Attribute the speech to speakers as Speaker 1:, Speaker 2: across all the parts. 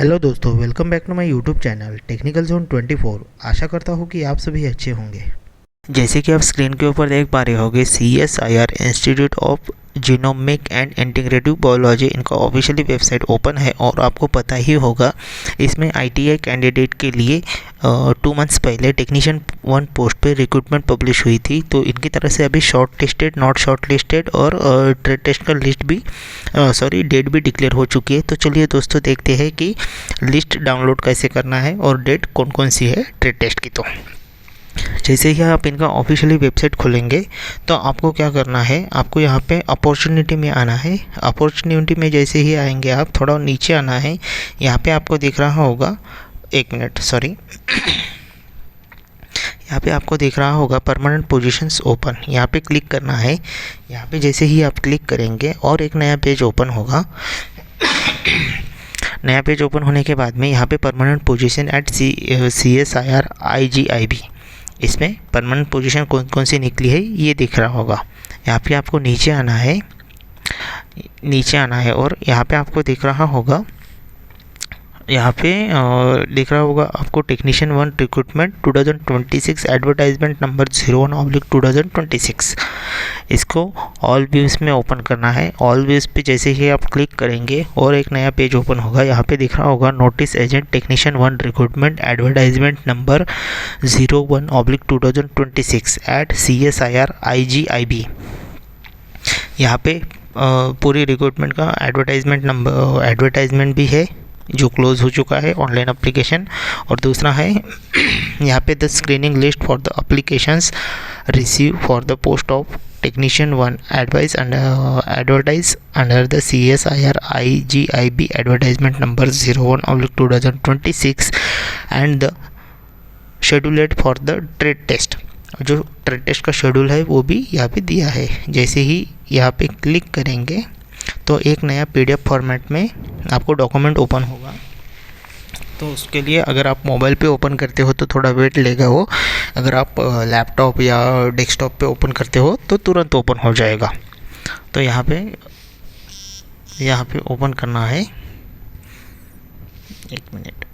Speaker 1: Hello दोस्तों, welcome back to my YouTube channel technical zone 24। आशा करता हूँ कि आप सभी अच्छे होंगे। जैसे कि आप स्क्रीन के ऊपर देख पा रहे होंगे, CSIR institute of genomic and integrative biology इनका ऑफिशियली वेबसाइट ओपन है और आपको पता ही होगा इसमें ITI कैंडिडेट के लिए 2 मंथ्स पहले टेक्नीशियन 1 पोस्ट पे रिक्रूटमेंट पब्लिश हुई थी। तो इनकी तरफ से अभी short listed, not short listed और ट्रेड टेस्ट का लिस्ट भी डेट भी डिक्लेयर हो चुकी है। तो चलिए दोस्तों, देखते हैं कि लिस्ट डाउनलोड कैसे करना है और डेट कौन कौन सी है ट्रेड टेस्ट की। तो जैसे ही आप इनका ऑफिशियली वेबसाइट खोलेंगे तो आपको क्या करना है, आपको यहाँ पे अपॉर्चुनिटी में आना है। अपॉर्चुनिटी में जैसे ही आएंगे आप थोड़ा नीचे आना है। यहाँ पे आपको दिख रहा होगा, एक मिनट सॉरी, यहाँ पे आपको दिख रहा होगा परमानेंट पोजीशंस ओपन, यहाँ पे क्लिक करना है। यहाँ पे जैसे ही आप क्लिक करेंगे और एक नया पेज ओपन होगा। नया पेज ओपन होने के बाद में यहाँ पे permanent position at CSIR IGIB, इसमें परमानेंट पोजीशन कौन कौन सी निकली है ये दिख रहा होगा। यहाँ पे आपको नीचे आना है, और यहाँ पे आपको दिख रहा होगा, आपको टेक्नीशियन 1 रिक्रूटमेंट 2026 एडवर्टाइजमेंट नंबर 01/2026। इसको ऑल व्यूज़ में ओपन करना है। ऑल व्यूज़ पे जैसे ही आप क्लिक करेंगे और एक नया पेज ओपन होगा। यहाँ पे दिख रहा होगा notice agent technician 1 recruitment advertisement number 01/2026 at CSIR IGIB। यहाँ पे पूरी रिक्रूटमेंट का एडवर्टाइजमेंट भी है जो क्लोज हो चुका है, ऑनलाइन एप्लीकेशन। और दूसरा है यहाँ पे the screening list for the applications receive for the post of technician 1 advise advertise under the CSIR IGIB advertisement number 01/2026 and the scheduled for the trade test. जो ट्रेड टेस्ट का schedule है वो भी यहाँ पे दिया है। जैसे ही यहाँ पे क्लिक करेंगे तो एक नया PDF फॉर्मेट में आपको डॉक्यूमेंट ओपन होगा। तो उसके लिए अगर आप मोबाइल पे ओपन करते हो तो थोड़ा वेट लेगा वो, अगर आप लैपटॉप या डेस्कटॉप पे ओपन करते हो तो तुरंत ओपन हो जाएगा। तो यहाँ पे ओपन करना है, एक मिनट।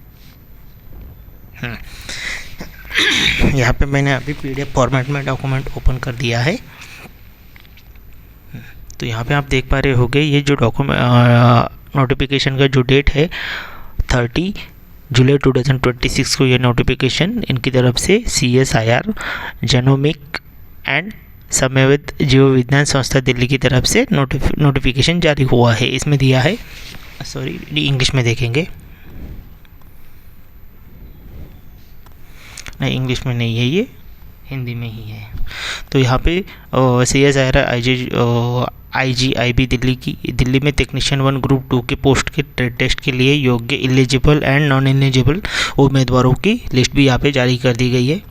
Speaker 1: यहाँ पे मैंने अभी PDF फॉर्मेट में डॉक्यूमेंट ओपन कर दिया है। तो यहाँ पे आप देख पा रहे होंगे ये जो डॉक्यूमेंट नोटिफिकेशन का जो डेट है 30 जुलाई 2026 को ये नोटिफिकेशन इनकी तरफ से CSIR जेनोमिक एंड समन्वित जीव विज्ञान संस्था दिल्ली की तरफ से नोटिफिकेशन जारी हुआ है। इसमें दिया है, सॉरी इंग्लिश में देखेंगे, नहीं इंग्लिश में नहीं है, ये हिंदी में ही है। तो यहाँ पे CSIR IGIB दिल्ली में टेक्नीशियन 1 ग्रुप 2 के पोस्ट के ट्रेड टेस्ट के लिए योग्य एलिजिबल एंड नॉन एलिजिबल उम्मीदवारों की लिस्ट भी यहाँ पे जारी कर दी गई है।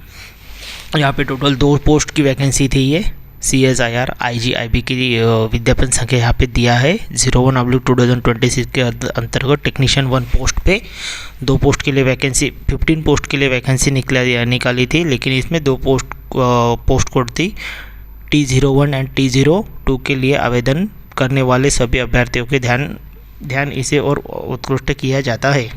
Speaker 1: यहाँ पे टोटल 2 पोस्ट की वैकेंसी थी। ये CSIR IGIB की विज्ञापन संख्या यहाँ पे दिया है 01/2026 के अंतर्गत टेक्नीशियन 1 पोस्ट पे 2 पोस्ट के लिए वैकेंसी, 15 पोस्ट के लिए वैकेंसी निकाली थी, लेकिन इसमें 2 पोस्ट कोड थी T01 एंड T02 के लिए आवेदन करने वाले सभी अभ्यर्थियों के ध्यान इसे और उत्कृष्ट किया जाता है।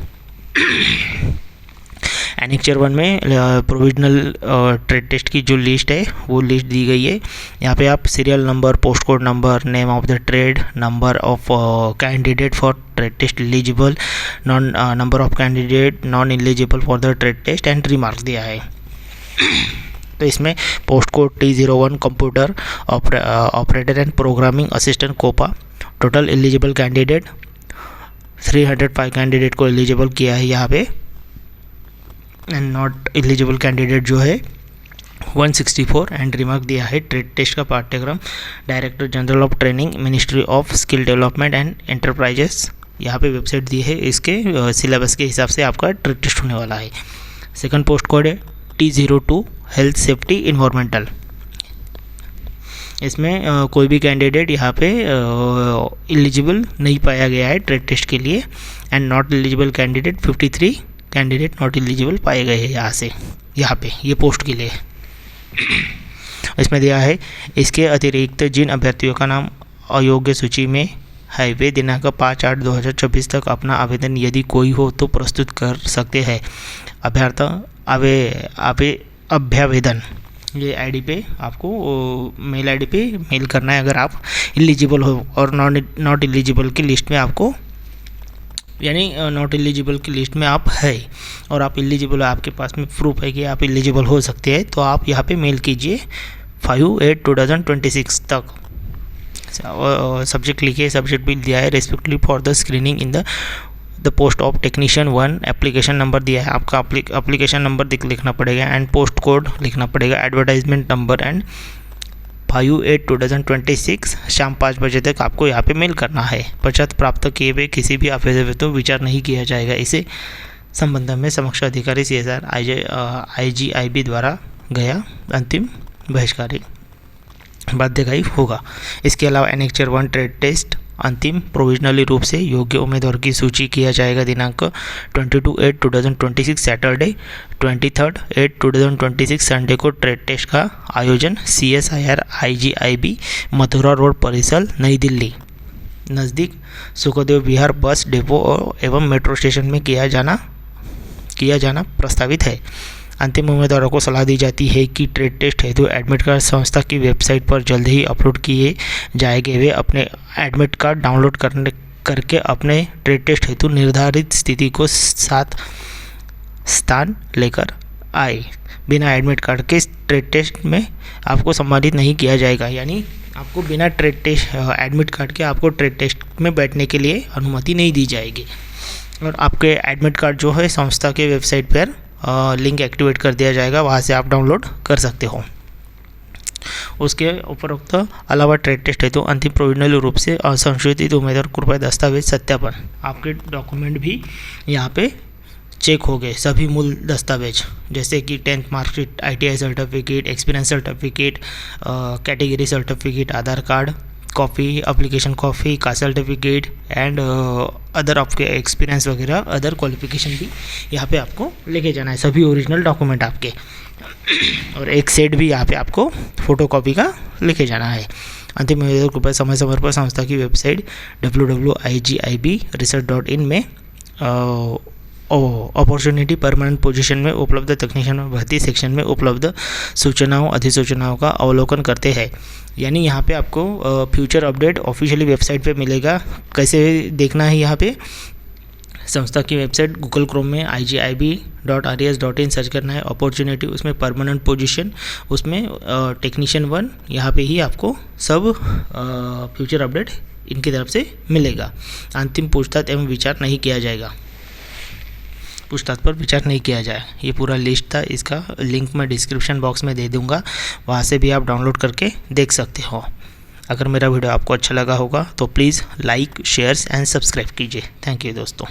Speaker 1: एनेक्चर 1 में प्रोविजनल ट्रेड टेस्ट की जो लिस्ट है वो लिस्ट दी गई है। यहाँ पे आप serial number, post code number, name of the trade, number of candidate for trade test eligible, number of candidate non eligible for the trade test and remark दिया है। तो इसमें post code T01 computer operator and programming assistant COPA, total eligible candidate 305 candidate को eligible किया है यहाँ पे, and not eligible candidate जो है 164 एंड रिमार्क दिया है। ट्रेड टेस्ट का पाठ्यक्रम director general of training, ministry of skill development and enterprises, यहाँ पे वेबसाइट दी है। इसके सिलेबस के हिसाब से आपका ट्रेड टेस्ट होने वाला है। सेकंड पोस्ट कोड है T02 हेल्थ सेफ्टी इन्वायरमेंटल। इसमें कोई भी कैंडिडेट यहाँ पे एलिजिबल नहीं पाया गया है ट्रेड टेस्ट के लिए, and not eligible candidate 53 candidate not eligible पाए गए हैं यहाँ पे ये पोस्ट के लिए। इसमें दिया है इसके अतिरिक्त जिन अभ्यर्थियों का नाम अयोग्य सूची में है वे दिनांक 5/8/2024 तक अपना आवेदन यदि कोई हो तो प्रस्तुत कर सकते हैं। अभ्यावेदन ये आईडी पे आपको मेल आईडी पे मेल करना है अगर आप एलिजिबल हो, और नॉट एलिजिबल की लिस्ट में आपको, यानी नॉट एलिजिबल की लिस्ट में आप है और आप एलिजिबल, आपके पास में प्रूफ है कि आप एलिजिबल हो सकते हैं, तो आप यहाँ पे मेल कीजिए 5/8/2026 तक। सब्जेक्ट लिखिए, सब्जेक्ट भी दिया है respectively for the screening in the post of technician 1। Application number दिया है आपका, एप्लीकेशन नंबर लिखना पड़ेगा एंड पोस्ट कोड लिखना पड़ेगा, एडवर्टाइजमेंट नंबर एंड 5/8/2026 शाम 5 बजे तक आपको यहाँ पे मेल करना है। पश्चात प्राप्त किए हुए किसी भी एफिडेविट तो विचार नहीं किया जाएगा। इसे संबंध में समक्ष अधिकारी CSR IGIB द्वारा गया अंतिम बहिष्कारी बाध्यकारी होगा। इसके अलावा एनेक्चर 1 ट्रेड टेस्ट अंतिम प्रोविजनली रूप से योग्य उम्मीदवार की सूची किया जाएगा। दिनांक 22/8/2026 सैटरडे, 23/8/2026 संडे को ट्रेड टेस्ट का आयोजन CSIR IGIB मथुरा रोड परिसर नई दिल्ली नज़दीक सुखदेव विहार बस डिपो एवं मेट्रो स्टेशन में किया जाना प्रस्तावित है। अंतिम उम्मीदवारों को सलाह दी जाती है कि ट्रेड टेस्ट हेतु एडमिट कार्ड संस्था की वेबसाइट पर जल्द ही अपलोड किए जाएंगे। वे अपने एडमिट कार्ड डाउनलोड करके अपने ट्रेड टेस्ट हेतु निर्धारित स्थिति को साथ स्थान लेकर आए। बिना एडमिट कार्ड के ट्रेड टेस्ट में आपको सम्मानित नहीं किया जाएगा, यानी आपको बिना ट्रेड टेस्ट एडमिट कार्ड के आपको ट्रेड टेस्ट में बैठने के लिए अनुमति नहीं दी जाएगी। और आपके एडमिट कार्ड जो है संस्था के वेबसाइट पर लिंक एक्टिवेट कर दिया जाएगा, वहाँ से आप डाउनलोड कर सकते हो। उसके उपरोक्त अलावा ट्रेड टेस्ट है तो अंतिम प्रोविजनल रूप से असंशोधित उम्मीदवार कृपया दस्तावेज सत्यापन, आपके डॉक्यूमेंट भी यहाँ पे चेक हो गए, सभी मूल दस्तावेज जैसे कि 10th marksheet, ITI certificate, experience certificate, category certificate, Aadhaar card copy, application copy, caste certificate and other आपके एक्सपीरियंस वगैरह अदर क्वालिफिकेशन भी यहाँ पे आपको लेके जाना है, सभी ओरिजिनल डॉक्यूमेंट आपके। और एक सेट भी यहाँ पे आपको फोटोकॉपी का लेके जाना है। अंतिम उम्मीदवार कृपया समय पर संस्था की वेबसाइट www.igibresearch.in में अपॉर्चुनिटी परमानेंट पोजीशन में उपलब्ध तकनीशियन भर्ती सेक्शन में उपलब्ध सूचनाओं अधिसूचनाओं का अवलोकन करते हैं। यानी यहाँ पे आपको फ्यूचर अपडेट ऑफिशियली वेबसाइट पे मिलेगा। कैसे देखना है, यहाँ पे संस्था की वेबसाइट गूगल क्रोम में igib.res.in सर्च करना है, अपॉर्चुनिटी उसमें परमानेंट पोजीशन, उसमें टेक्नीशियन 1, यहाँ पे ही आपको सब फ्यूचर अपडेट इनकी तरफ से मिलेगा। अंतिम पूछताछ एवं विचार नहीं किया जाएगा, पूछताछ पर विचार नहीं किया जाए। ये पूरा लिस्ट था, इसका लिंक मैं डिस्क्रिप्शन बॉक्स में दे दूंगा, वहाँ से भी आप डाउनलोड करके देख सकते हो। अगर मेरा वीडियो आपको अच्छा लगा होगा तो please like, shares and subscribe कीजिए। थैंक यू दोस्तों।